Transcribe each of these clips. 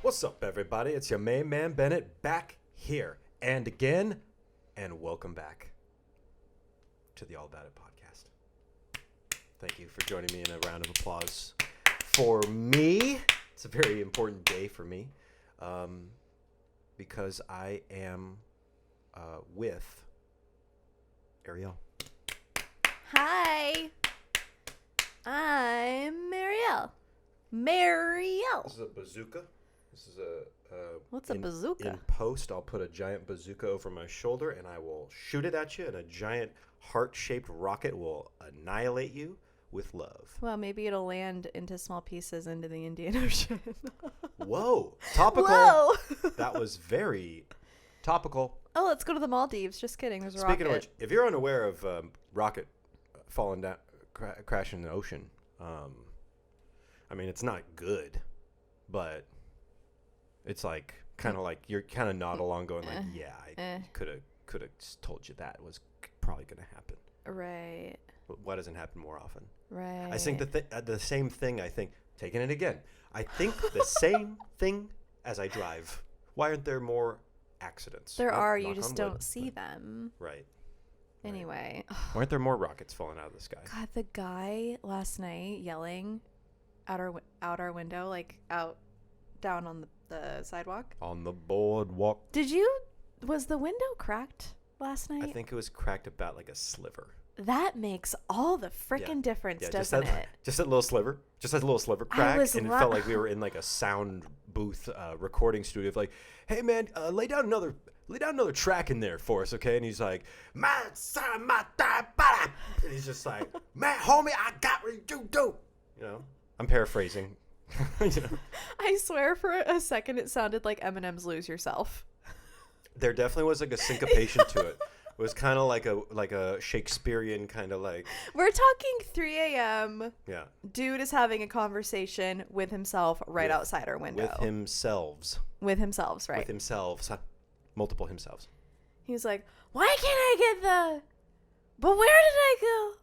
What's up, everybody? It's your main man, Bennett, back here and again, and welcome back to the All About It podcast. Thank you for joining me in a round of applause for me. It's a very important day for me because I am with Arielle. Hi, I'm Arielle. This is a bazooka. This is What's a bazooka? In post, I'll put a giant bazooka over my shoulder, and I will shoot it at you, and a giant heart-shaped rocket will annihilate you with love. Well, maybe it'll land into small pieces into the Indian Ocean. Whoa. Topical. Whoa. That was very topical. Oh, let's go to the Maldives. Just kidding. There's a rocket. Speaking of which, if you're unaware of rocket falling down, crashing in the ocean, I mean, it's not good, but it's like kind of like you're kind of nod along going like, yeah, I could have told you that was probably going to happen. Right. But why doesn't happen more often? Right. I think the same thing, taking it again, I think the same thing as I drive. Why aren't there more accidents? There are. You Knock just on don't wood. see them. Right. Anyway. Why aren't there more rockets falling out of the sky? God, the guy last night yelling out our window, like out down on the sidewalk. On the boardwalk. Was the window cracked last night? I think it was cracked about like a sliver. That makes all the frickin' difference, doesn't it? Just that little sliver. Just that little sliver cracked, and it felt like we were in like a sound booth recording studio. Like, hey man, lay down another track in there for us, okay? And he's like, man, and he's just like, man, homie, I got what you do. You know, I'm paraphrasing. You know? I swear for a second it sounded like Eminem's "Lose Yourself." There definitely was like a syncopation to it. It was kind of like a Shakespearean kind of like. We're talking 3 a.m. Yeah. Dude is having a conversation with himself right outside our window. With themselves. With themselves, right? With themselves. Multiple himselves. He's like, why can't I get the... But where did I go?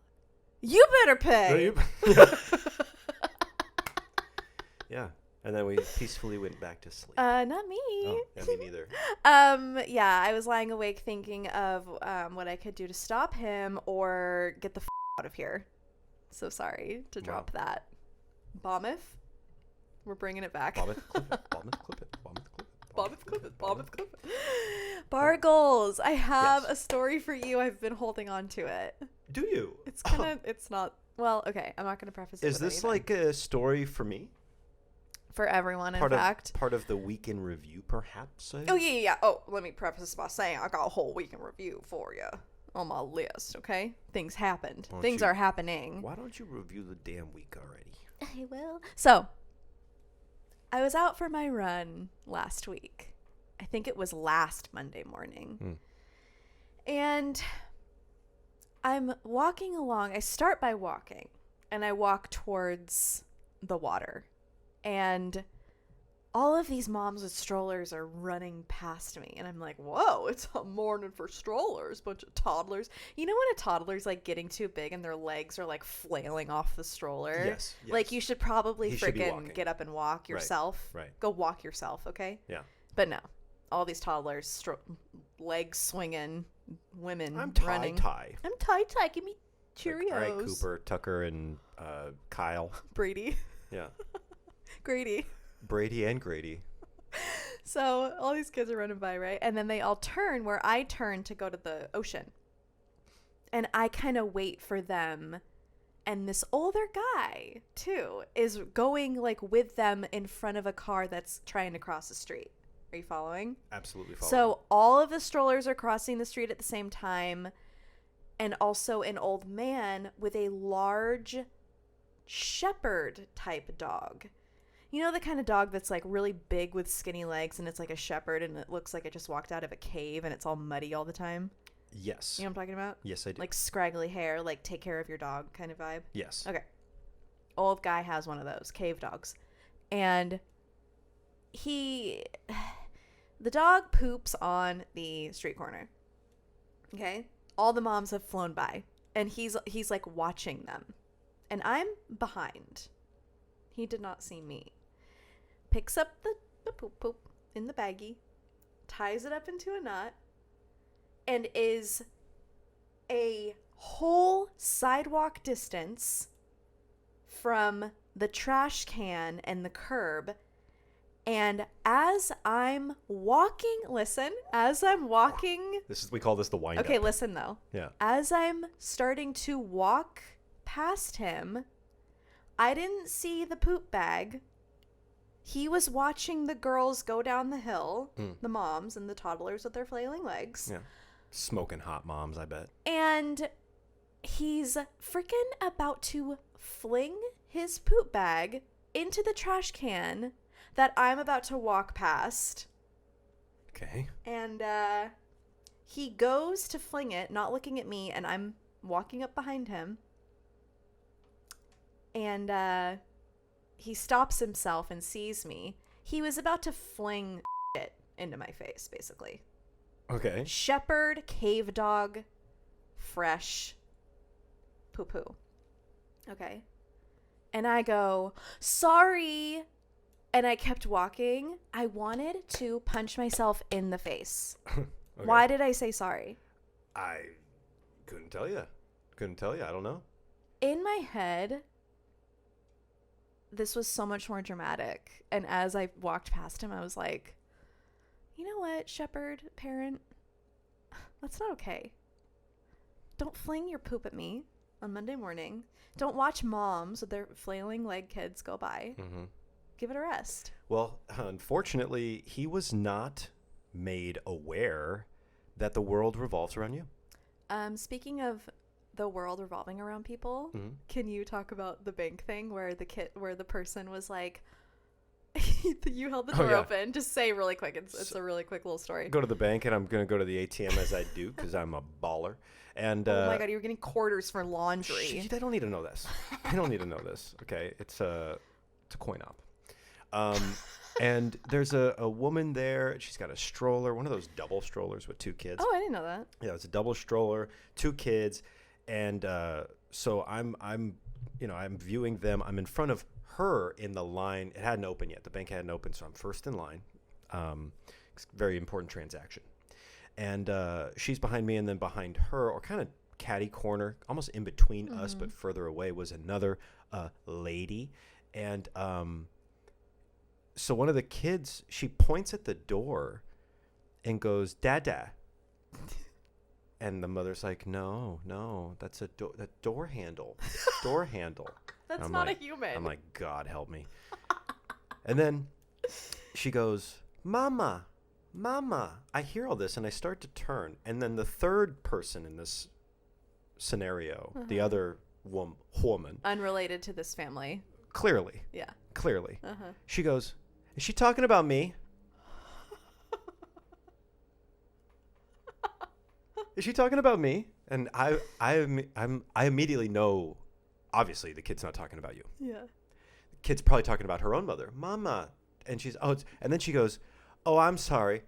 You better pay. Yeah. And then we peacefully went back to sleep. Not me. Oh, yeah, me neither. Yeah, I was lying awake thinking of what I could do to stop him or get the out of here. So sorry to drop that. Bombeth? We're bringing it back. Bombeth, clip it. Bombeth, clip it. Bombeth, clip it. Bombeth, clip it. Bombeth, clip it. Bargles, I have a story for you. I've been holding on to it. Do you? It's kind of, it's not, well, okay, I'm not going to preface it Is with this anything. like a story for me? For everyone, in fact. Part of the week in review, perhaps? Oh, yeah. Oh, let me preface this by saying I got a whole week in review for you on my list, okay? Things happened. Things are happening. Why don't you review the damn week already? I will. So, I was out for my run last week. I think it was last Monday morning. And I'm walking along. I start by walking, and I walk towards the water. And all of these moms with strollers are running past me. And I'm like, whoa, it's a morning for strollers. Bunch of toddlers. You know when a toddler's like getting too big and their legs are like flailing off the stroller? Yes. Like you should probably freaking get up and walk yourself. Right. Go walk yourself, okay? Yeah. But no. All these toddlers, legs swinging, women I'm running. tie. I'm tie. Give me Cheerios. All right, Cooper, Tucker, and Kyle. Brady. Yeah. Grady. Brady and Grady. So all these kids are running by, right? And then they all turn where I turn to go to the ocean. And I kind of wait for them. And this older guy, too, is going like with them in front of a car that's trying to cross the street. Are you following? Absolutely following. So all of the strollers are crossing the street at the same time. And also an old man with a large shepherd type dog. You know the kind of dog that's like really big with skinny legs and it's like a shepherd and it looks like it just walked out of a cave and it's all muddy all the time? Yes. You know what I'm talking about? Yes, I do. Like scraggly hair, like take care of your dog kind of vibe? Yes. Okay. Old guy has one of those cave dogs. And the dog poops on the street corner. Okay? All the moms have flown by and he's like watching them. And I'm behind. He did not see me. Picks up the the poop in the baggie, ties it up into a knot, and is a whole sidewalk distance from the trash can and the curb. And as I'm walking, we call this the wind up. Okay, listen though. Yeah. As I'm starting to walk past him, I didn't see the poop bag. He was watching the girls go down the hill, the moms and the toddlers with their flailing legs. Yeah. Smoking hot moms, I bet. And he's freaking about to fling his poop bag into the trash can that I'm about to walk past. Okay. And he goes to fling it, not looking at me, and I'm walking up behind him. And he stops himself and sees me. He was about to fling it into my face, basically. Okay. Shepherd, cave dog, fresh poo-poo. Okay. And I go, sorry. And I kept walking. I wanted to punch myself in the face. Okay. Why did I say sorry? I couldn't tell you. I don't know. In my head, this was so much more dramatic. And as I walked past him, I was like, you know what, shepherd, parent? That's not okay. Don't fling your poop at me on Monday morning. Don't watch moms with their flailing leg kids go by. Mm-hmm. Give it a rest. Well, unfortunately, he was not made aware that the world revolves around you. Speaking of the world revolving around people, can you talk about the bank thing where the person was like, you held the door open? Just say really quick. It's a really quick little story. Go to the bank, and I'm going to go to the ATM as I do because I'm a baller. And oh my God, you were getting quarters for laundry. They don't need to know this. Okay, it's a coin op. And there's a woman there. She's got a stroller, one of those double strollers with two kids. Oh, I didn't know that. Yeah, it's a double stroller, two kids, and so I'm viewing them. I'm in front of her in the line. It hadn't opened yet. The bank hadn't opened, so I'm first in line. It's a very important transaction, and she's behind me, and then behind her, or kind of catty corner, almost in between us, but further away, was another lady, and so one of the kids, she points at the door and goes, "Dada." And the mother's like, no, that's a door handle. Door handle. That's not a human. I'm like, God help me. And then she goes, Mama. I hear all this and I start to turn. And then the third person in this scenario, the other woman. Unrelated to this family. Clearly. Yeah. Clearly. She goes, is she talking about me? Is she talking about me? And I immediately know, obviously, the kid's not talking about you. Yeah. The kid's probably talking about her own mother, Mama. And she's and then she goes, oh, I'm sorry.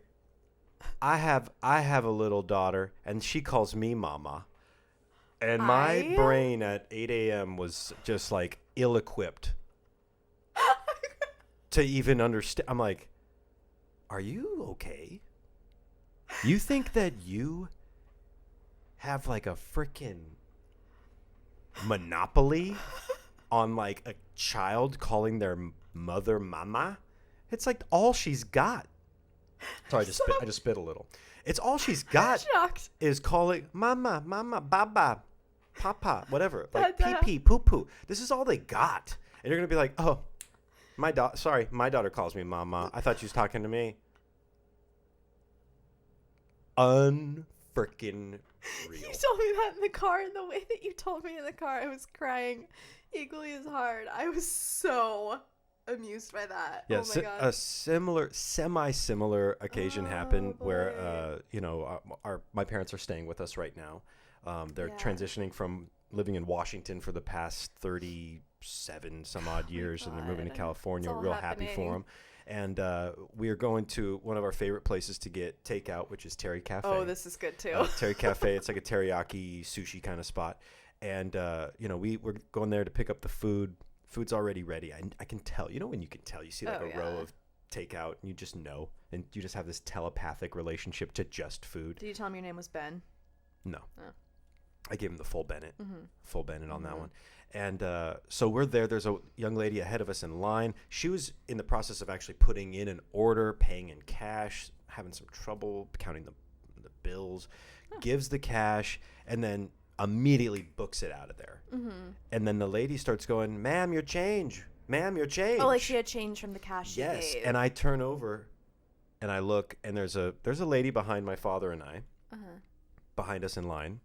I have a little daughter, and she calls me Mama. And my brain at 8 a.m. was just like ill-equipped to even understand. I'm like, are you okay? You think that you have like a freaking monopoly on like a child calling their mother Mama? It's like all she's got. Sorry, I just spit a little. It's all she's got is calling Mama, Baba, Papa, whatever, like pee pee, poo poo. This is all they got, and you're gonna be like, oh, my daughter calls me Mama. I thought she was talking to me. Unfreaking real. You told me that in the car, and the way that you told me in the car, I was crying equally as hard. I was so amused by that. Yeah, oh my God. A semi-similar occasion happened where, my parents are staying with us right now. They're transitioning from living in Washington for the past 37 some odd years, and they're moving to California. Real happy for them. And we are going to one of our favorite places to get takeout, which is Terry Cafe. Oh, this is good too. Terry Cafe. It's like a teriyaki sushi kind of spot. And, we're going there to pick up the food. Food's already ready. I can tell. You know when you can tell? You see like a row of takeout, and you just know, and you just have this telepathic relationship to just food. Did you tell him your name was Ben? No. Oh. I gave him the full Bennett. Full Bennett on that one. And so we're there. There's a young lady ahead of us in line. She was in the process of actually putting in an order, paying in cash, having some trouble counting the bills, gives the cash, and then immediately books it out of there. And then the lady starts going, ma'am, your change. Ma'am, your change. Oh, like she had change from the cash she Yes. gave. And I turn over and I look, and there's a lady behind my father and I, behind us in line.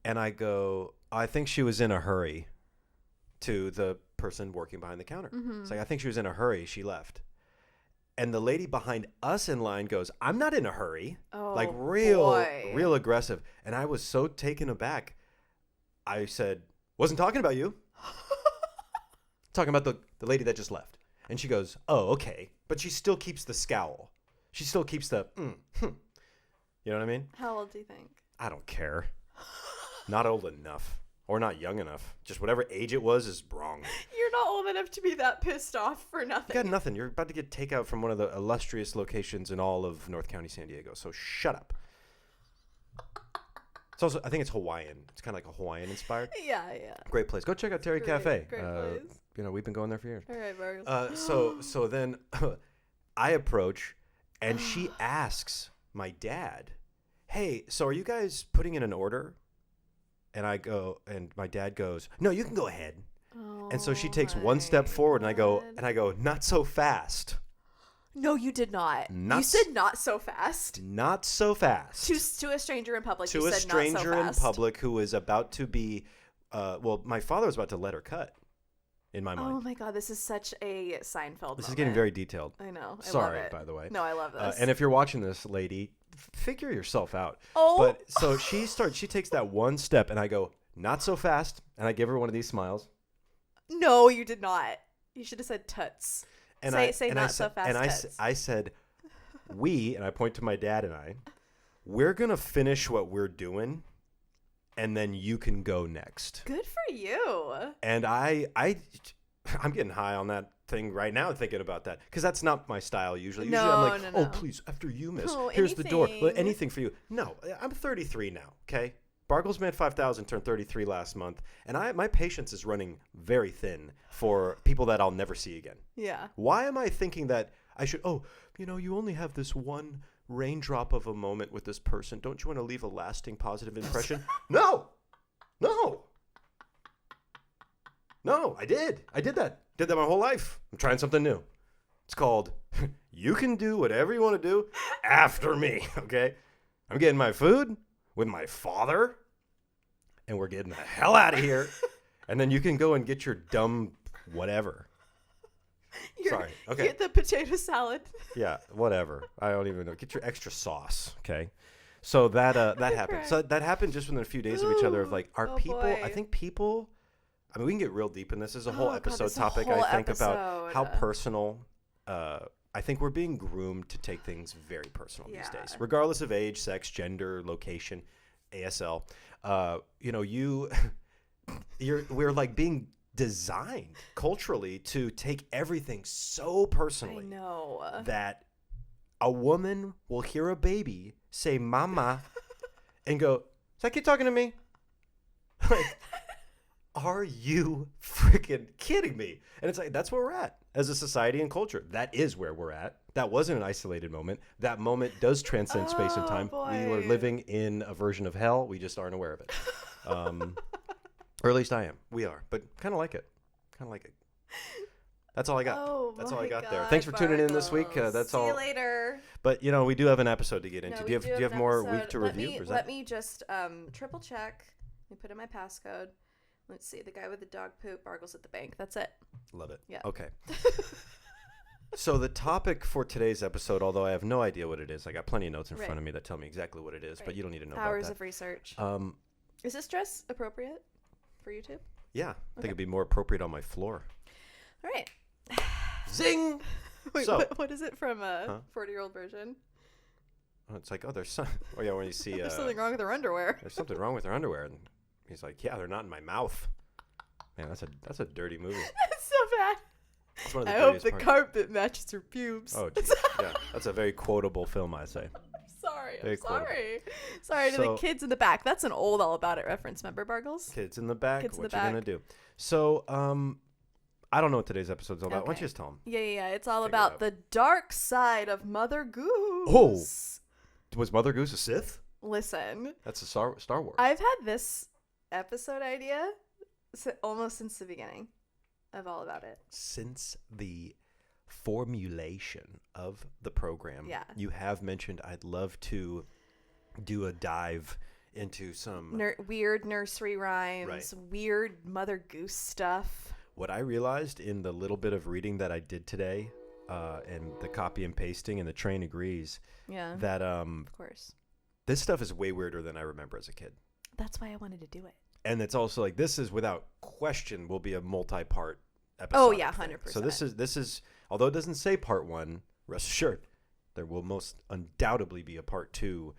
And I go, I think she was in a hurry, to the person working behind the counter. It's like, I think she was in a hurry. She left. And the lady behind us in line goes, I'm not in a hurry. Oh, like real boy. aggressive. And I was so taken aback. I said, wasn't talking about you. Talking about the lady that just left. And she goes, oh, okay. But she still keeps the scowl. She still keeps the, You know what I mean? How old do you think? I don't care. Not old enough. Or not young enough. Just whatever age it was is wrong. You're not old enough to be that pissed off for nothing. You got nothing. You're about to get takeout from one of the illustrious locations in all of North County, San Diego. So shut up. It's also, I think it's Hawaiian. It's kind of like a Hawaiian inspired. Yeah. Great place. Go check out Terry Cafe. Great place. You know, we've been going there for years. All right, Vargas. So then I approach, and she asks my dad, hey, so are you guys putting in an order? And I go, and my dad goes, no, you can go ahead. Oh, And so she takes one step forward, and I go, not so fast. No, you did not. You said not so fast. Not so fast. To a stranger in public. To you a said stranger not so in fast. public who was about to be, my father was about to let her cut, in my mind. Oh my God, this is such a Seinfeld This moment. is getting very detailed. I know. Sorry, love it. by the way. No, I love this. And if you're watching this, lady, figure yourself out. Oh. But so she takes that one step, and I go, not so fast, and I give her one of these smiles. No, you did not. You should have said tuts. And Say not so fast. And I said, and I point to my dad and we're gonna finish what we're doing, and then you can go next. Good for you. And I'm getting high on that thing right now, thinking about that, because that's not my style usually. Usually I'm like, no. oh please, after you, miss, Oh, here's the door. anything. Anything for you. No, I'm 33 now. Okay. Bargles Man 5000 turned 33 last month, and my patience is running very thin for people that I'll never see again. Yeah. Why am I thinking that I should, you only have this one raindrop of a moment with this person. Don't you want to leave a lasting positive impression? No, I did. I did that. Did that my whole life. I'm trying something new. It's called, you can do whatever you want to do after me, okay? I'm getting my food with my father, and we're getting the hell out of here. And then you can go and get your dumb whatever. Sorry. Okay. Get the potato salad. Yeah, whatever. I don't even know. Get your extra sauce, okay? So that happened. So that happened just within a few days of each other. Of like, are people? Boy. I think people. I mean, we can get real deep in this. There's a whole God, episode this is a topic. whole I think about episode. how personal. I think we're being groomed to take things very personal these days, regardless of age, sex, gender, location, ASL. We're like being designed culturally to take everything so personally. I know. That a woman will hear a baby say "mama" and go, "Is that kid talking to me?" Like, are you freaking kidding me? And it's like, that's where we're at as a society and culture. That is where we're at. That wasn't an isolated moment. That moment does transcend space and time. Boy. We are living in a version of hell. We just aren't aware of it. Or at least I am. We are. But kind of like it. That's all I got. That's all I got there. Thanks for tuning in this week. That's all. See you later. But, we do have an episode to get into. No, do you have more week to review? Let me just triple check. Let me put in my passcode. Let's see. The guy with the dog poop bargles at the bank. That's it. Love it. Yeah. Okay. So the topic for today's episode, although I have no idea what it is, I got plenty of notes in front of me that tell me exactly what it is, but you don't need to know Hours about of research. that. Is this dress appropriate for YouTube? Yeah, I think it'd be more appropriate on my floor. All right. Zing! Wait, So- what is it from a 40-year-old version? Oh, it's like, there's some. Oh yeah, when you see There's something wrong with her underwear. there's something wrong with her underwear, and he's like, yeah, they're not in my mouth. Man, that's a dirty movie. That's so bad. It's one of the I hope greatest the parts. carpet matches her pubes. Oh, geez. Yeah, that's a very quotable film, I say. Sorry, Very I'm quotable. sorry. Sorry to So- the kids in the back. That's an old All About It reference. Remember, Bargles? Kids in the back, Kids in what the you gonna back. do? So, I don't know what today's episode's all about. Why don't Okay. you just tell them? Yeah. It's all Figure it about out. the dark side of Mother Goose. Oh. Was Mother Goose a Sith? Listen, That's a Star Wars. I've had this episode idea almost since the beginning of All About It. Since the formulation of the program, Yeah. you have mentioned I'd love to do a dive into some Weird nursery rhymes, weird Mother Goose stuff. What I realized in the little bit of reading that I did today, and the copy and pasting, and the train agrees, Yeah, that of course. this stuff is way weirder than I remember as a kid. That's why I wanted to do it. And it's also like, this is without question will be a multi-part episode. Oh, yeah, 100%. So this is although it doesn't say part 1, rest assured there will most undoubtedly be a part 2.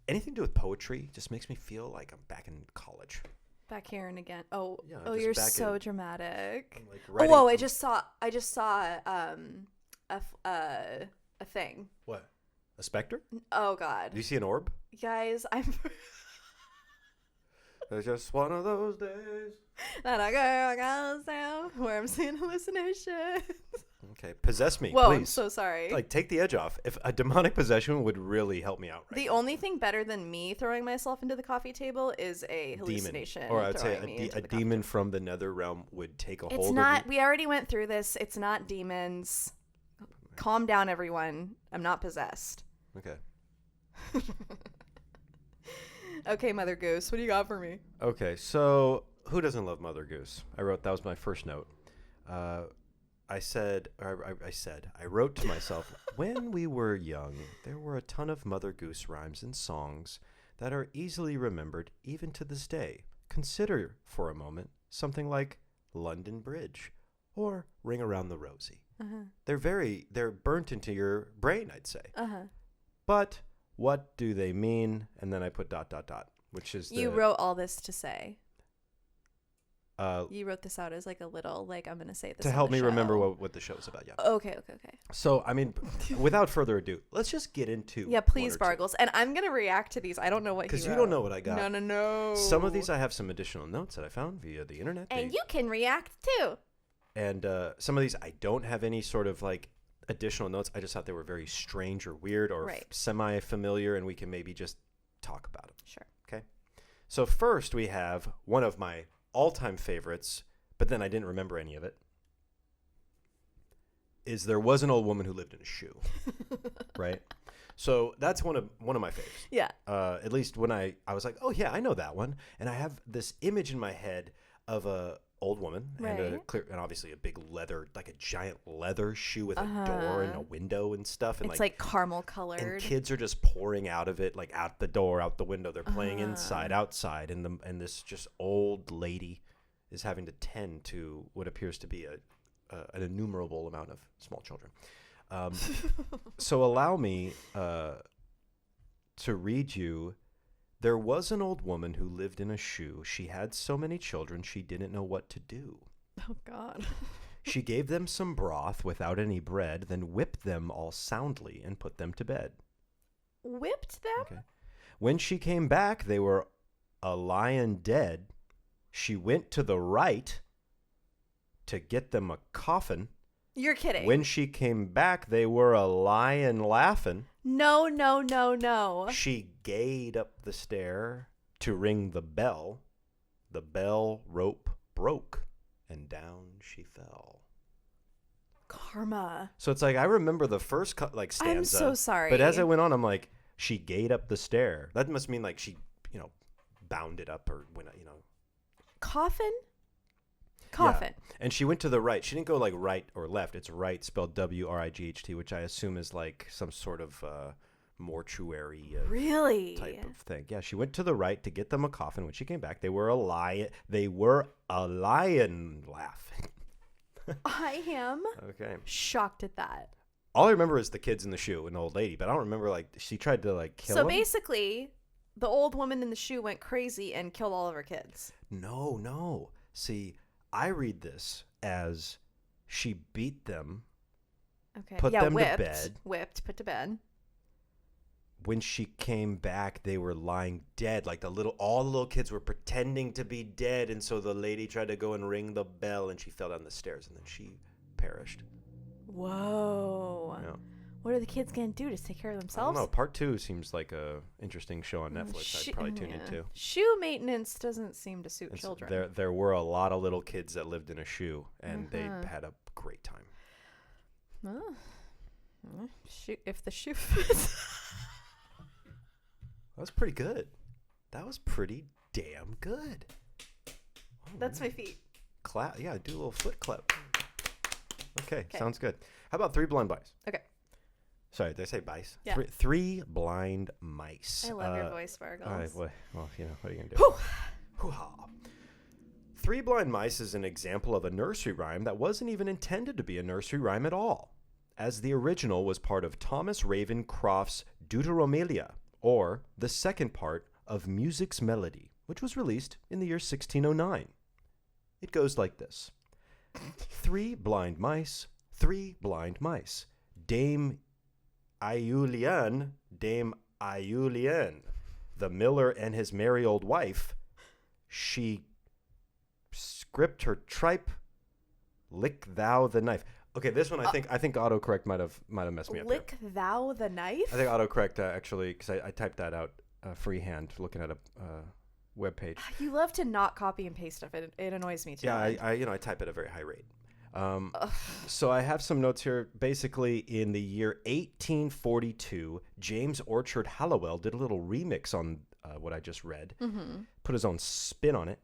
Anything to do with poetry just makes me feel like I'm back in college. Back here and again. Oh, Yeah, oh, just you're back so in- dramatic. I'm like Oh, writing- whoa! I just saw a thing. What? A specter? Oh God, Do you see an orb? guys, I'm It's just one of those days. that a girl goes down where I'm seeing hallucinations. Okay, possess me, Whoa, please. I'm so sorry. Like, take the edge off. If a demonic possession would really help me out, right? The now. only thing better than me throwing myself into the coffee table is a hallucination. Demon, or I'd say throwing me into a the coffee demon from the nether realm would take a table. hold It's not. of you. We already went through this. It's not demons. Calm down, everyone. I'm not possessed. Okay. Okay, Mother Goose, what do you got for me? Okay, so who doesn't love Mother Goose? I wrote, that was my first note. I wrote to myself, when we were young, there were a ton of Mother Goose rhymes and songs that are easily remembered even to this day. Consider for a moment something like London Bridge or Ring Around the Rosie. Uh-huh. They're burnt into your brain, I'd say. Uh-huh. But what do they mean? And then I put ... which is You wrote all this to say. uh, You wrote this out as like a little, like, I'm going to say this to on help the me remember show. what the show's about. Yeah. Okay. So, I mean, without further ado, let's just get into Yeah, please, Bargles. And I'm going to react to these. I don't know what because you you wrote. don't know what I got. No. Some of these I have some additional notes that I found via the internet. And you can react too. And some of these I don't have any sort of like additional notes. I just thought they were very strange or weird or Right. semi-familiar, and we can maybe just talk about them. Sure. Okay. So first we have one of my all-time favorites, but then I didn't remember any of it. Is there was an old woman who lived in a shoe, right? So that's one of my faves. Yeah. At least when I was like, oh yeah, I know that one, and I have this image in my head of a old woman and a Right. clear and obviously a big leather, like a giant leather shoe with a door and a window and stuff, and It's like caramel colored. and kids are just pouring out of it, like out the door, out the window. They're playing inside, outside, and this just old lady is having to tend to what appears to be an innumerable amount of small children. So allow me to read you. There was an old woman who lived in a shoe. She had so many children she didn't know what to do. Oh, God. She gave them some broth without any bread, then whipped them all soundly and put them to bed. Whipped them? Okay. When she came back, they were a lion dead. She went to the right to get them a coffin. You're kidding. When she came back, they were a lion laughing. No. She gayed up the stair to ring the bell. The bell rope broke, and down she fell. Karma. So it's like, I remember the first stanza. I'm so sorry. But as I went on, I'm like, she gayed up the stair. That must mean like she, bound it up or went, Coffin? Yeah. And she went to the right. She didn't go like right or left. It's right spelled WRIGHT, which I assume is like some sort of mortuary Really? type of thing. Yeah, she went to the right to get them a coffin. When she came back, they were a lion. They were a lion laughing. I am Okay. shocked at that. All I remember is the kids in the shoe and the old lady, but I don't remember like she tried to like kill So him. basically, the old woman in the shoe went crazy and killed all of her kids. No. See, I read this as She beat them. Okay. Put them whipped, to bed. Whipped, put to bed. When she came back, they were lying dead. Like all the little kids were pretending to be dead. And so the lady tried to go and ring the bell and she fell down the stairs and then she perished. Whoa. Yeah. What are the kids going to do? Just take care of I themselves? don't know. Part 2 seems like a interesting show on Netflix. I'd probably tune into. Shoe maintenance doesn't seem to suit children. There were a lot of little kids that lived in a shoe, and they had a great time. Oh. Shoe, if the shoe fits. That was pretty good. That was pretty damn good. That's my feet. Clap. Yeah, do a little foot clap. Okay, sounds good. How about 3 blind mice? Okay. Sorry, did I say mice? Yeah. Three blind mice. I love your voice, Sparkles. All right, well, you know, what are you going to do? Hoo-ha. 3 blind mice is an example of a nursery rhyme that wasn't even intended to be a nursery rhyme at all, as the original was part of Thomas Ravencroft's Deuteromelia, or the second part of Music's Melody, which was released in the year 1609. It goes like this. 3 blind mice, 3 blind mice. Dame Iulian, the miller and his merry old wife, she script her tripe, lick thou the knife. Okay, this one I think autocorrect might have messed me up. Lick thou the knife? I think autocorrect actually, because I typed that out freehand looking at a web page. You love to not copy and paste stuff. It annoys me too. Yeah, I type at a very high rate. So I have some notes here. Basically, in the year 1842, James Orchard Hallowell did a little remix on what I just read, put his own spin on it,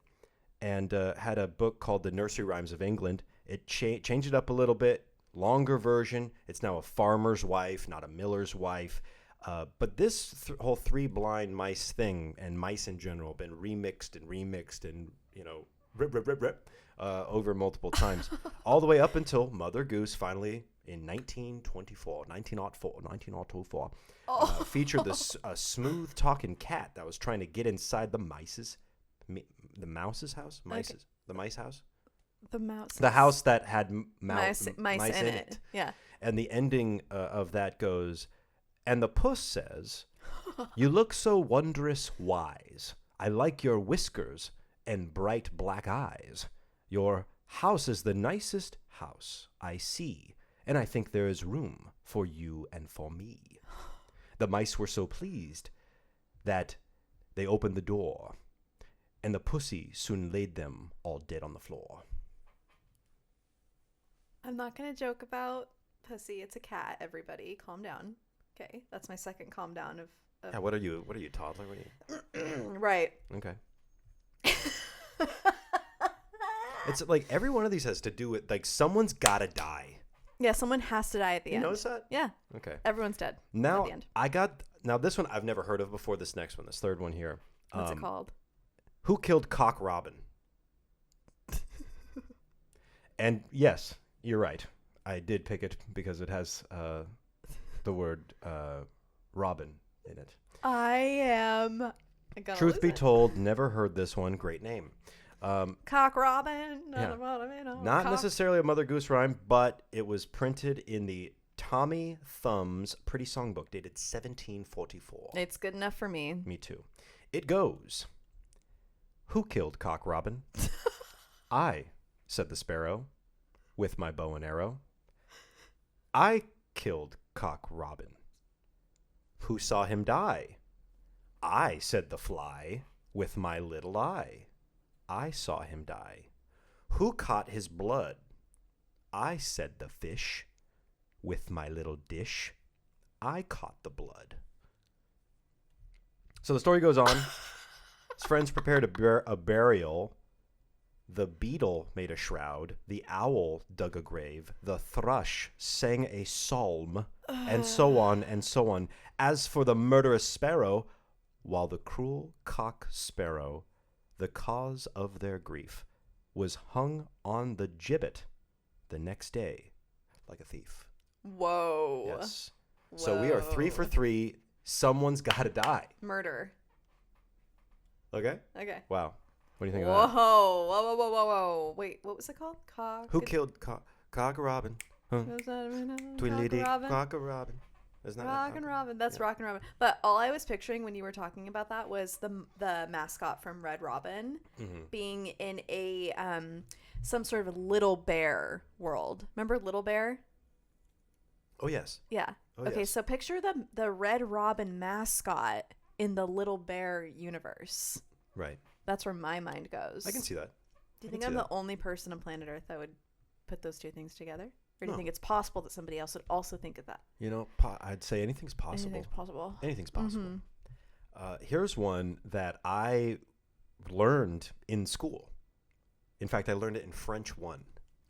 and had a book called The Nursery Rhymes of England. It changed it up a little bit, longer version. It's now a farmer's wife, not a miller's wife. But this whole 3 blind mice thing, and mice in general, been remixed and rip over multiple times, all the way up until Mother Goose finally in 1924, featured this smooth talking cat that was trying to get inside the mice house. The house that had mice in it. Yeah. And the ending of that goes, and the puss says, "You look so wondrous wise. I like your whiskers and bright black eyes. Your house is the nicest house I see, and I think there is room for you and for me." The mice were so pleased that they opened the door, and the pussy soon laid them all dead on the floor. I'm not going to joke about pussy. It's a cat, everybody. Calm down. Okay, that's my second calm down of Yeah, what are you, toddler? What are you? Right. Okay. It's like every one of these has to do with, like, someone's got to die. Yeah, someone has to die at the end. You notice that? Yeah. Okay. Everyone's dead Now, at the end. now this one I've never heard of before, this next one, this third one here. What's it called? Who Killed Cock Robin? And yes, you're right. I did pick it because it has the word Robin in it. I am... Truth be told, never heard this one. Great name. Cock Robin. Yeah. Not necessarily a Mother Goose rhyme, but it was printed in the Tommy Thumb's Pretty Songbook, dated 1744. It's good enough for me. Me too. It goes, "Who killed Cock Robin?" "I," said the sparrow, "with my bow and arrow." "I killed Cock Robin." "Who saw him die?" "I," said the fly, "with my little eye. I saw him die." "Who caught his blood?" "I," said the fish, "with my little dish. I caught the blood." So the story goes on. His friends prepared a burial. The beetle made a shroud. The owl dug a grave. The thrush sang a psalm, and so on and so on. As for the murderous sparrow, while the cruel cock sparrow, the cause of their grief, was hung on the gibbet the next day like a thief. Whoa. Yes. So we are 3 for 3. Someone's got to die. Murder. Okay? Okay. Wow. What do you think Whoa. of that? Whoa. Whoa. Wait, what was it called? Cock. Who killed Cock? Cock-a-robin. Huh. Tweedledee, cock-a-robin. Isn't that Rockin' Robin. That's Rockin' Robin. But all I was picturing when you were talking about that was the mascot from Red Robin being in a some sort of little bear world. Remember Little Bear? Oh, yes. Yeah. Oh, okay, yes. so picture the Red Robin mascot in the Little Bear universe. Right. That's where my mind goes. I can see that. Do you think I'm the only person on planet Earth that would put those two things together? Or do you No. think it's possible that somebody else would also think of that? You know, I'd say anything's possible. Anything's possible. Anything's possible. Mm-hmm. Here's one that I learned in school. In fact, I learned it in French 1.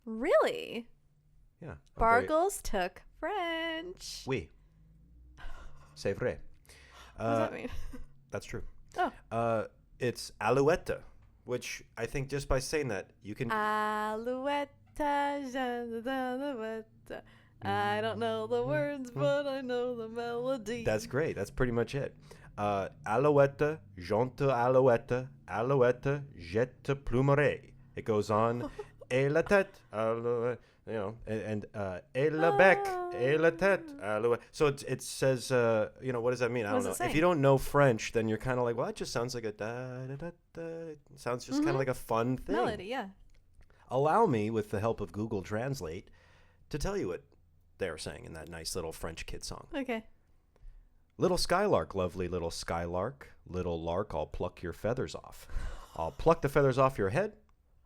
Really? Yeah. Bargles took French. Oui. C'est vrai. What does that mean? That's true. Oh. It's alouette, which I think just by saying that, you can... Alouette. I don't know the words, but I know the melody. That's great. That's pretty much it. Alouette, jante alouette, alouette, jette plumerai. It goes on. Et la tête, alouette, you know, and et le bec, et la tête, alouette. So it says, you know, what does that mean? I don't know. If you don't know French, then you're kind of like, well, it just sounds like a da da da da. It sounds just kind of like a fun thing. Melody, yeah. Allow me, with the help of Google Translate, to tell you what they're saying in that nice little French kid song. Okay. Little skylark, lovely little skylark, little lark, I'll pluck your feathers off. I'll pluck the feathers off your head.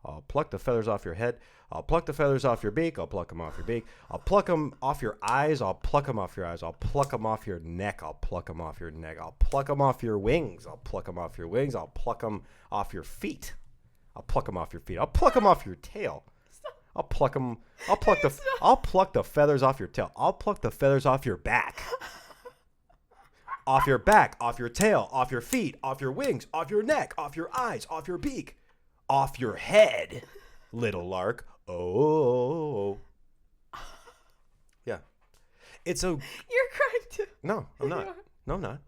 I'll pluck the feathers off your head. I'll pluck the feathers off your beak. I'll pluck them off your beak. I'll pluck them off your eyes. I'll pluck them off your eyes. I'll pluck them off your neck. I'll pluck them off your neck. I'll pluck them off your wings. I'll pluck them off your wings. I'll pluck them off your feet. I'll pluck them off your feet. I'll pluck them off your tail. I'll pluck them. I'll pluck the feathers off your tail. I'll pluck the feathers off your back. Off your back, off your tail, off your feet, off your wings, off your neck, off your eyes, off your beak, off your head, little lark. Oh. Yeah. It's a... You're crying too. No, I'm not. No, I'm not.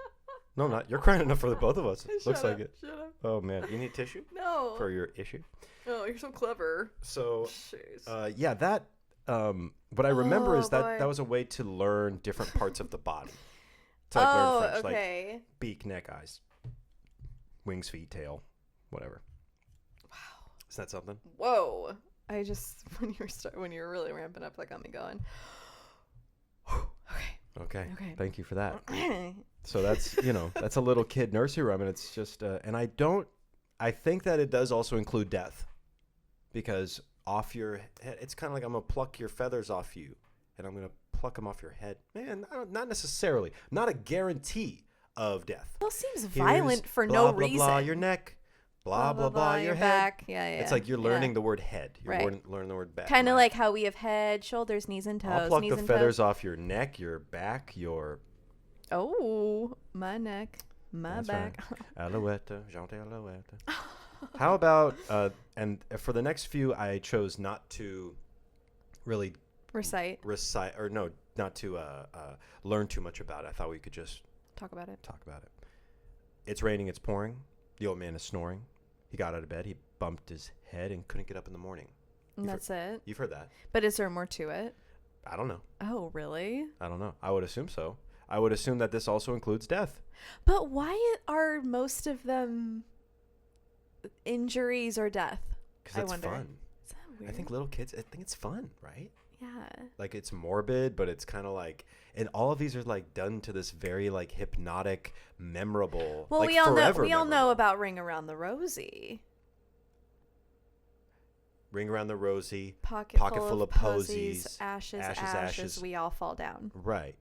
No, I'm not. You're crying enough for the both of us. Looks like it. Shut up. Oh, man. You need tissue? No. For your issue? Oh, you're so clever. So, Jeez. yeah, that... what I remember is that boy. that was a way to learn different parts of the body. To like learn French. Okay. Like beak, neck, eyes. Wings, feet, tail. Whatever. Wow. Is that something? Whoa. I just, when you were really ramping up, that got me going. Okay. Okay. Thank you for that. So that's, that's a little kid nursery rhyme, and it's just, and I think that it does also include death, because off your head, it's kind of like I'm going to pluck your feathers off you, and I'm going to pluck them off your head. Man, not necessarily. Not a guarantee of death. Well, seems violent for blah, no blah, reason. Blah, your neck. Blah, blah, blah, your head. back. Yeah. It's like you're learning the word head. You're Right. learning the word back. Kind of like how we have head, shoulders, knees, and toes. I'll pluck knees the and feathers toes. off your neck, your back, your... Oh, my neck, my That's back. right. Alouette, jante alouette. How about, and for the next few, I chose not to really Recite. or no, not to learn too much about it. I thought we could just Talk about it. It's raining, it's pouring. The old man is snoring. He got out of bed. He bumped his head and couldn't get up in the morning. And that's it. You've heard that. But is there more to it? I don't know. Oh, really? I don't know. I would assume so. I would assume that this also includes death. But why are most of them injuries or death? Because it's wonder. fun. Is that weird? I think little kids, I think it's fun, right? Yeah. Like it's morbid, but it's kind of like, and all of these are like done to this very like hypnotic, memorable. Well, like we all know memorable. about Ring Around the Rosie. Ring Around the Rosie. Pocket full of posies. Ashes. We all fall down. Right.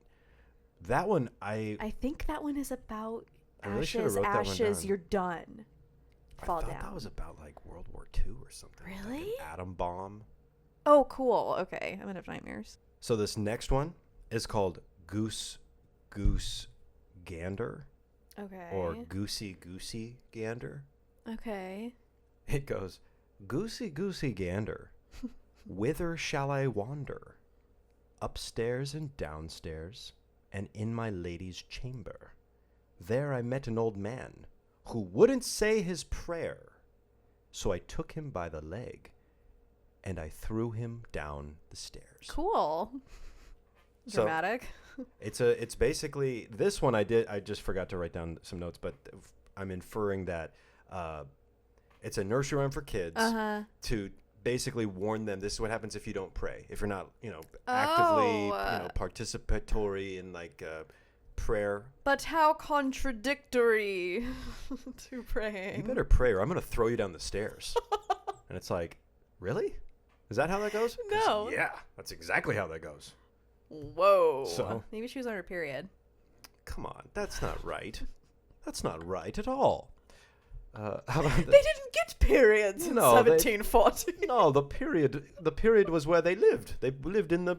That one, I think that one is about I really should have wrote that one ashes. down. You're done. Fall I thought down. that was about like World War II or something. Really? Like an atom bomb. Oh, cool. Okay, I'm gonna have nightmares. So this next one is called Goose Gander. Okay. Or Goosey Gander. Okay. It goes, Goosey Gander, whither shall I wander? Upstairs and downstairs, and in my lady's chamber. There I met an old man, who wouldn't say his prayer. So I took him by the leg, and I threw him down the stairs. Cool. So, Dramatic. It's basically this one. I just forgot to write down some notes, but I'm inferring that it's a nursery rhyme for kids to basically warn them. This is what happens if you don't pray. If you're not, actively, participatory in like prayer. But how contradictory to praying. You better pray, or I'm going to throw you down the stairs. And it's like, really? Is that how that goes? No. Yeah, that's exactly how that goes. Whoa. So maybe she was on her period. Come on, that's not right. That's not right at all. How about they didn't get periods in 1740. No, the period was where they lived. They lived in the...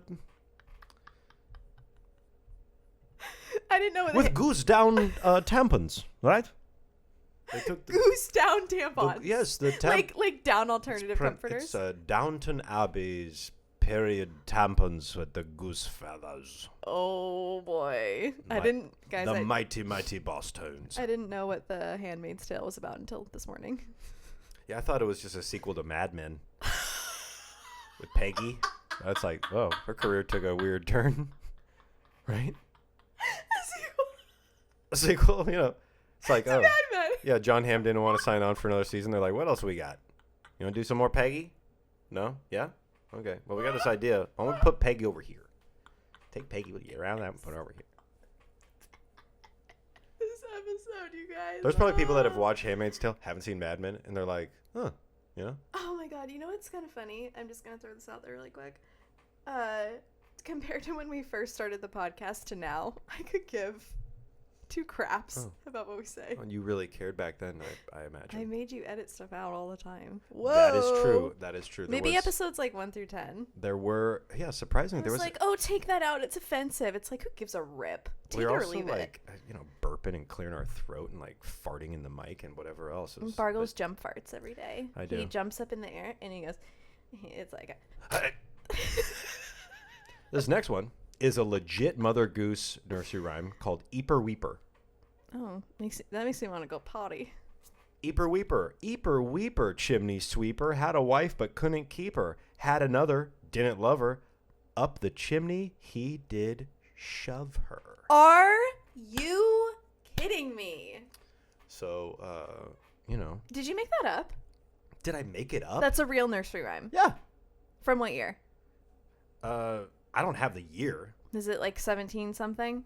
I didn't know. With goose down tampons, right? They took goose down tampons. Yes, the like down alternative comforters. It's Downton Abbey's period tampons with the goose feathers. Oh boy, I didn't, guys. The mighty boss tones. I didn't know what The Handmaid's Tale was about until this morning. Yeah, I thought it was just a sequel to Mad Men with Peggy. That's like, oh, her career took a weird turn, right? A sequel, It's like, Mad Men. Yeah, John Hamm didn't want to sign on for another season. They're like, what else we got? You want to do some more Peggy? No? Yeah? Okay. Well, we got this idea. Why don't we put Peggy over here? Take Peggy with you around that and put her over here. This episode, you guys. There's probably people that have watched Handmaid's Tale, haven't seen Mad Men, and they're like, huh, Oh my god, you know what's kind of funny? I'm just going to throw this out there really quick. Compared to when we first started the podcast to now, I could give 2 craps about what we say. And you really cared back then, I imagine. I made you edit stuff out all the time. Whoa. That is true. Maybe episodes like 1 through 10. There were, surprisingly. There was like, oh, take that out. It's offensive. It's like, who gives a rip? Take it or leave it. Burping and clearing our throat and like farting in the mic and whatever else. Bargles jump farts every day. I do. He jumps up in the air and he goes, it's like This next one is a legit Mother Goose nursery rhyme called Eeper Weeper. Oh, that makes me want to go potty. Eeper Weeper, chimney sweeper, had a wife but couldn't keep her. Had another, didn't love her. Up the chimney he did shove her. Are you kidding me? So, Did you make that up? Did I make it up? That's a real nursery rhyme. Yeah. From what year? I don't have the year. Is it like 17 something?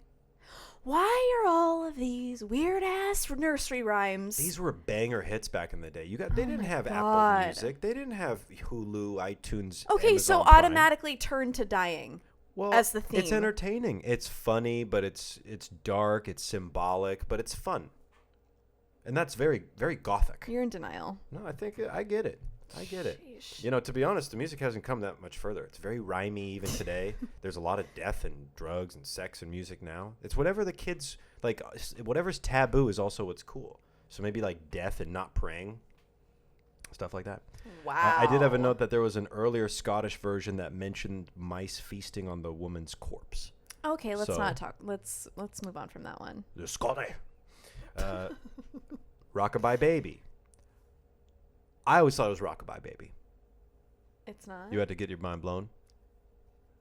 Why are all of these weird ass nursery rhymes? These were banger hits back in the day. They didn't have Apple Music. They didn't have Hulu, iTunes. Okay, Amazon so Prime. automatically turn to dying as the theme. It's entertaining. It's funny, but it's dark. It's symbolic, but it's fun. And that's very, very gothic. You're in denial. No, I think I get it. Sheesh. To be honest, the music hasn't come that much further. It's very rhymey even today. There's a lot of death and drugs and sex and music now. It's whatever the kids like. Whatever's taboo is also what's cool. So maybe like death and not praying, stuff like that. Wow. I did have a note that there was an earlier Scottish version that mentioned mice feasting on the woman's corpse. Okay, let's not talk. Let's move on from that one. The Scotty. Rockabye Baby. I always thought it was Rockabye Baby. It's not. You had to get your mind blown.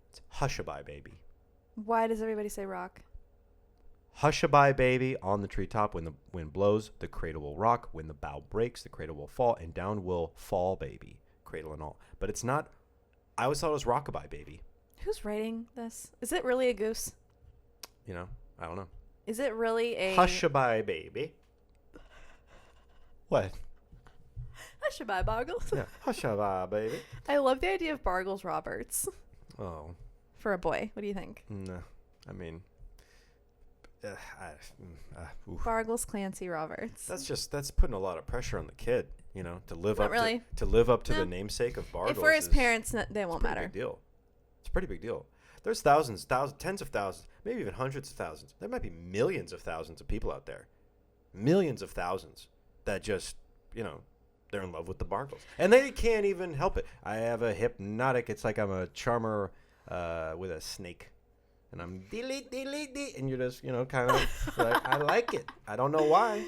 It's Hushabye Baby. Why does everybody say rock? Hushabye Baby, on the treetop, when the wind blows, the cradle will rock. When the bough breaks, the cradle will fall, and down will fall baby, cradle and all. But it's not. I always thought it was Rockabye Baby. Who's writing this? Is it really a goose? I don't know. Is it really a Hushabye Baby? What? Hushabye Bargles? Yeah, Hushabye Baby. I love the idea of Bargles Roberts. Oh. For a boy. What do you think? No. I mean... Bargles Clancy Roberts. That's putting a lot of pressure on the kid, to live up to the namesake of Bargles. If we're his parents, they won't matter. Big deal. It's a pretty big deal. There's thousands, tens of thousands, maybe even hundreds of thousands. There might be millions of thousands of people out there. Millions of thousands that just, they're in love with the Bargles. And they can't even help it. I have a hypnotic, it's like I'm a charmer with a snake. And I'm delete, and you're just, kind of like, I like it. I don't know why.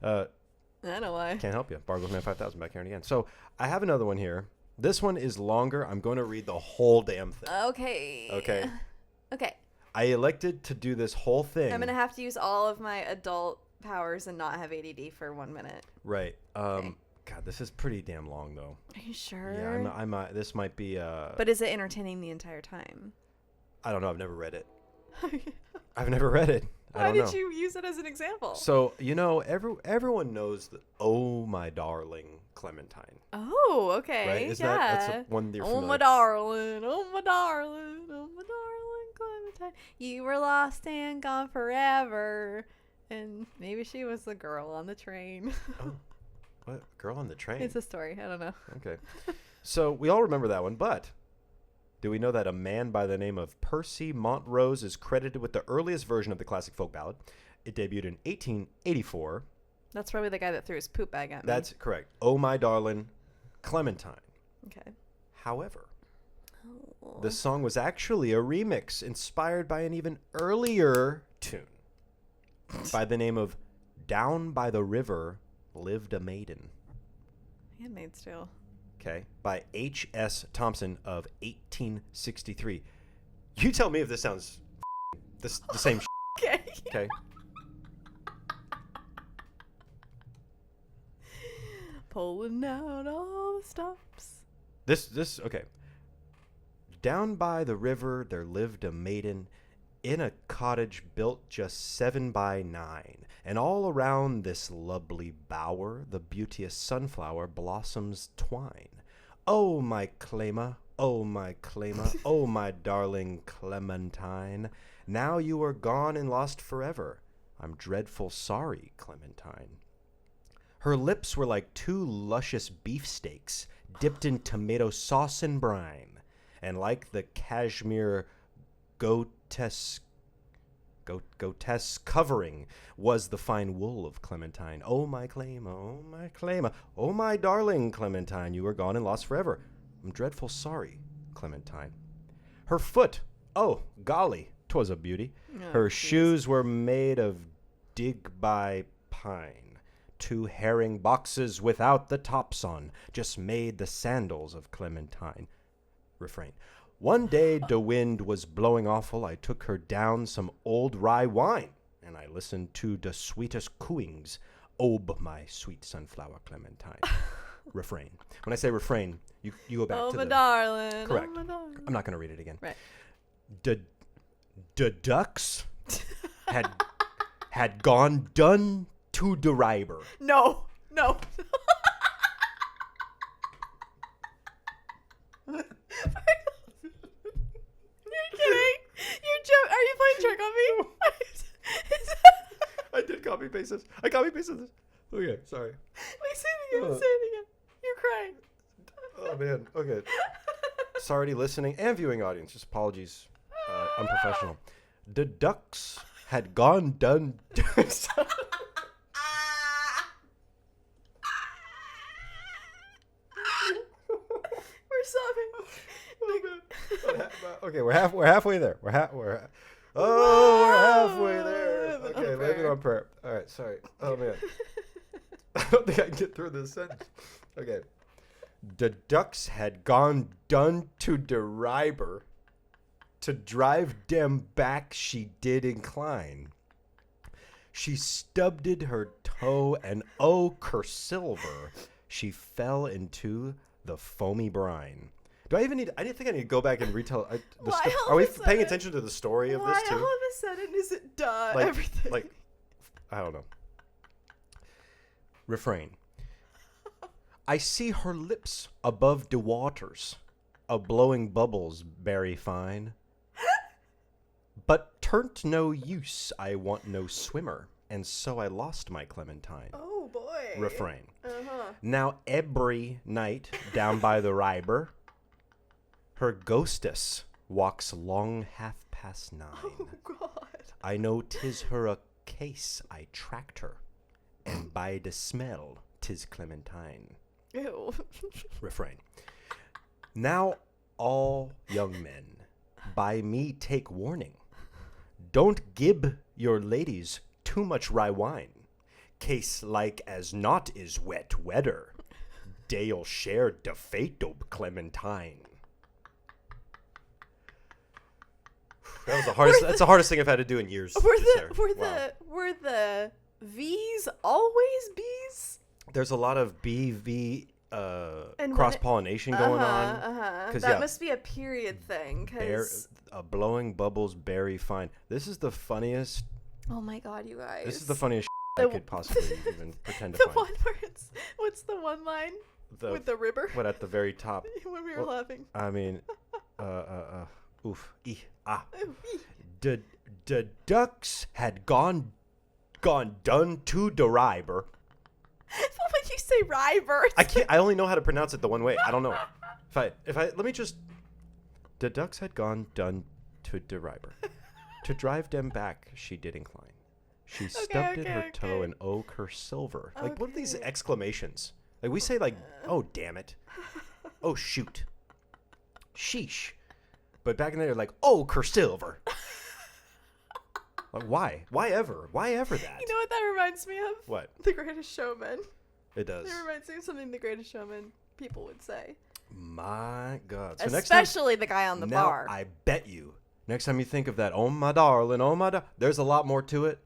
I know why. Can't help you. Bargles Man 5000 back here again. So I have another one here. This one is longer. I'm going to read the whole damn thing. Okay. Okay. I elected to do this whole thing. I'm going to have to use all of my adult powers and not have ADD for 1 minute. Right. Okay. God, this is pretty damn long, though. Are you sure? Yeah, this might be... But is it entertaining the entire time? I don't know. I've never read it. I've never read it. Why did you use it as an example? So, everyone knows that, oh, my darling Clementine. Oh, okay. Right? That's one you're familiar with. Oh, my darling. Oh, my darling. Oh, my darling Clementine. You were lost and gone forever. And maybe she was the girl on the train. Oh. What? Girl on the Train? It's a story. I don't know. Okay. So we all remember that one, but do we know that a man by the name of Percy Montrose is credited with the earliest version of the classic folk ballad? It debuted in 1884. That's probably the guy that threw his poop bag at me. That's correct. Oh, my darling Clementine. Okay. However, the song was actually a remix inspired by an even earlier tune by the name of Down by the River Lived a Maiden. Handmaid's Tale. Okay. By H.S. Thompson of 1863. You tell me if this sounds the same Okay. Okay. Pulling out all the stops. This okay. Down by the river there lived a maiden in a cottage built just 7 by 9, and all around this lovely bower the beauteous sunflower blossoms twine. Oh, my Clema, oh, my Clema, oh, my darling Clementine, now you are gone and lost forever. I'm dreadful sorry, Clementine. Her lips were like 2 luscious beefsteaks dipped in tomato sauce and brine, and like the cashmere goatess covering was the fine wool of Clementine. Oh, my Clema, oh, my Clema, oh, my darling Clementine, you are gone and lost forever. I'm dreadful sorry, Clementine. Her foot, oh, golly, 'twas a beauty. Her shoes were made of dig by pine. 2 herring boxes without the tops on just made the sandals of Clementine. Refrain. One day the wind was blowing awful. I took her down some old rye wine, and I listened to the sweetest cooings. Oh, my sweet sunflower Clementine. Refrain. When I say refrain, you go back to my the... darling. Correct. Oh, my darling. I'm not going to read it again. Right. The ducks had gone done to the riber. No. You're kidding? Are you playing trick on me? I did copy paste this. I copy pasted this. Okay, sorry. Wait, say it again. You're crying. Oh, man. Okay. Sorry to listening and viewing audience. Just apologies. Unprofessional. The ducks had gone done... We're sobbing. Okay, we're halfway there. We're halfway there. Okay, maybe on prayer. All right, sorry. Oh, man. I don't think I can get through this sentence. Okay. The ducks had gone done to the riber. To drive them back she did incline. She stubbed her toe, and oh, cursilver, she fell into the foamy brine. Do I even need... I didn't think I need to go back and retell... Are we paying attention to the story of this, too? Why all of a sudden is it everything? Like, I don't know. Refrain. I see her lips above the waters, a-blowing bubbles very fine. But turnt no use, I want no swimmer, and so I lost my Clementine. Oh, boy. Refrain. Uh-huh. Now every night down by the riber, her ghostess walks long 9:30. Oh, God. I know 'tis her a case I tracked her, and by the smell 'tis Clementine. Ew. Refrain. Now all young men by me take warning. Don't gib your ladies too much rye wine. Case like as not is wet weather. Dale shared de fato Clementine. That was the hardest. That's the hardest thing I've had to do in years. Were the V's always B's? There's a lot of BV cross pollination going on. That must be a period thing. Blowing bubbles, berry fine. This is the funniest. Oh my god, you guys! This is the funniest I could possibly even pretend to find. The one where what's the one line with the river? What at the very top? When we were laughing. I mean, oof, The ducks had gone done to the river. What would you say, river? I only know how to pronounce it the one way. I don't know. If I let me just. The ducks had gone done to the river. To drive them back, she did incline. She stubbed in her toe and oak her silver. Like, what are these exclamations? Like, we say, like, oh, damn it. Oh, shoot. Sheesh. But back in there, like, oh, her silver. Like, why? Why ever? Why ever that? You know what that reminds me of? What? The Greatest Showman. It does. It reminds me of something The Greatest Showman people would say. My God. So especially the guy on the bar. I bet you, next time you think of that, oh, my darling, there's a lot more to it.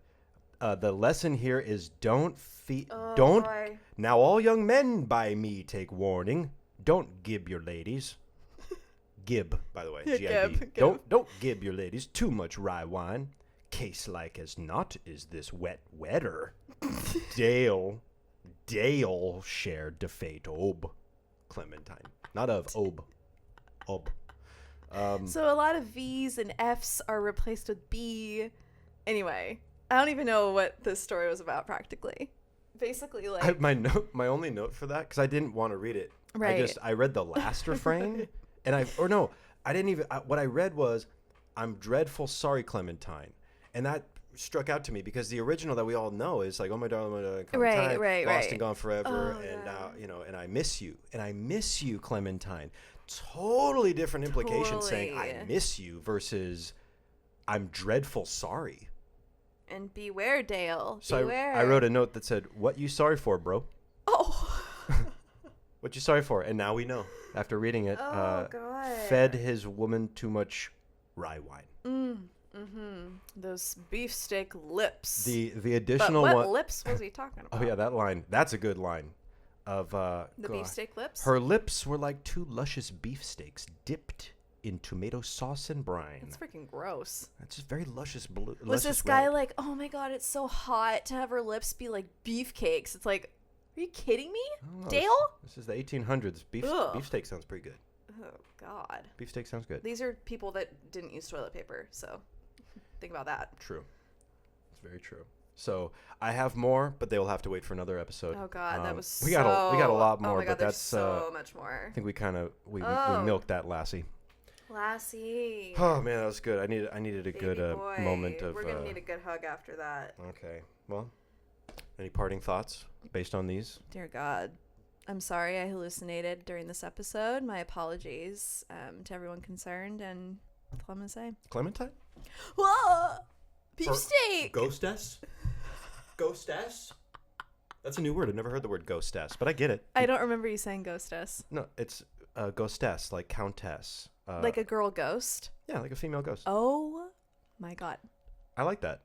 The lesson here is don't. Boy. Now all young men by me take warning. Don't gib your ladies. Gib, by the way. G-I-B. Don't gib your ladies too much rye wine. Case like as not is this wetter. Dale shared the fate ob Clementine. Not of ob. So a lot of V's and F's are replaced with B. Anyway, I don't even know what this story was about practically. Basically, like my only note for that, because I didn't want to read it. Right. I read the last refrain, and I didn't even. What I read was, "I'm dreadful sorry, Clementine," and that struck out to me because the original that we all know is like, "Oh my darling, Clementine, lost and gone forever," and now and I miss you, Clementine. Totally different implication saying I miss you versus I'm dreadful sorry. And beware, Dale. So beware. I wrote a note that said, "What you sorry for, bro?" Oh. What you sorry for? And now we know. After reading it, God. Fed his woman too much rye wine. Those beefsteak lips. The additional but what one. Lips was he talking about? Oh yeah, that line. That's a good line. Of the beefsteak lips. Her lips were like two luscious beefsteaks dipped in tomato sauce and brine. That's freaking gross. That's just very luscious blue. Was this guy like, oh my god, it's so hot to have her lips be like beefcakes? It's like, are you kidding me, Dale? This is the 1800s. Beefsteak sounds pretty good. Oh god. Beefsteak sounds good. These are people that didn't use toilet paper, so think about that. True. It's very true. So I have more, but they will have to wait for another episode. Oh god, that was we got a lot more, oh my god, but that's so much more. I think we we milked that lassie. Oh man, that was good. I needed a good moment of. We're gonna need a good hug after that. Okay. Well, any parting thoughts based on these? Dear God, I'm sorry I hallucinated during this episode. My apologies to everyone concerned, and that's all I'm gonna say. Clementine? Whoa! Beefsteak! Ghostess? Ghostess? That's a new word. I've never heard the word ghostess, but I get it. I don't remember you saying ghostess. No, it's ghostess, like countess. Like a girl ghost? Yeah, like a female ghost. Oh my god. I like that.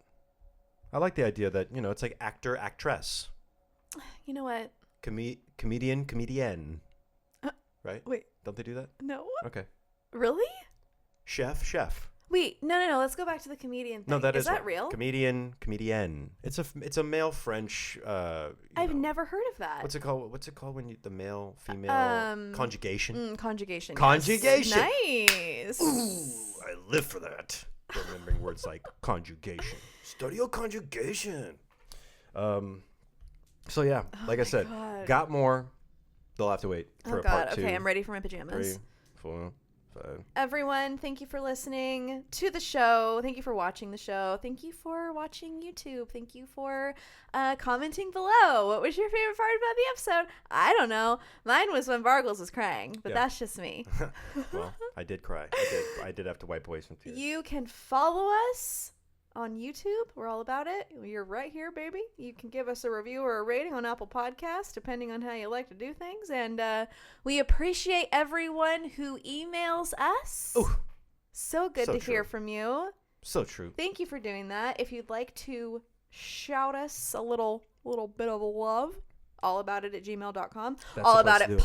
I like the idea that, it's like actor, actress. You know what? Comedian, comedienne. Right? Wait. Don't they do that? No. Okay. Really? Chef. Wait, no. Let's go back to the comedian thing. No, that is that real? Comedian, comedienne. It's a male French. I've never heard of that. What's it called? What's it called when the male female conjugation? Conjugation. Conjugation. Yes. Nice. Ooh, I live for that. Remembering words like conjugation. Study your conjugation. So yeah, like I said, got more. They'll have to wait for a part 2. Okay, I'm ready for my pajamas. 3, 4, 5. Everyone, thank you for listening to the show. Thank you for watching the show. Thank you for watching YouTube. Thank you for commenting below. What was your favorite part about the episode? I don't know. Mine was when Bargles was crying, but that's just me. Well, I did cry. I did have to wipe away some tears. You can follow us on YouTube. We're all about it. You're right here, baby. You can give us a review or a rating on Apple Podcasts, depending on how you like to do things. And we appreciate everyone who emails us. Ooh, so good so to hear true. from you. So true. Thank you for doing that. If you'd like to shout us a little bit of love, allaboutitgmail.com. That's All the about place it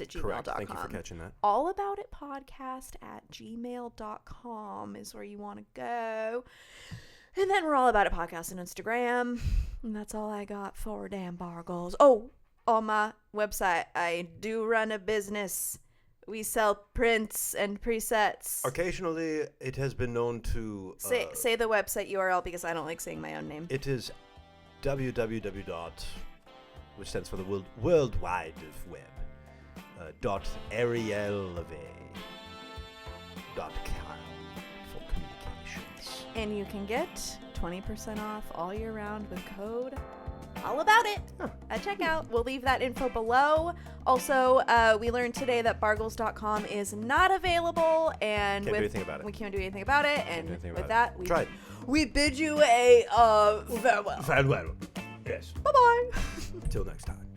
to do it. podcast@gmail.com. Correct. Thank you for catching that. All about it podcast@gmail.com is where you want to go. And then we're all about it podcast on Instagram. And that's all I got for Dan Bargles. Oh, on my website, I do run a business. We sell prints and presets. Occasionally, it has been known to... Say the website URL because I don't like saying my own name. It is www. Which stands for the World Wide Web. .arielle.com for communications. And you can get 20% off all year round with code all about it at checkout. We'll leave that info below. Also, we learned today that bargles.com is not available, and Can't do anything about it. we can't do anything about it. And with that, we bid you a farewell. Farewell. Yes. Bye bye. Until next time.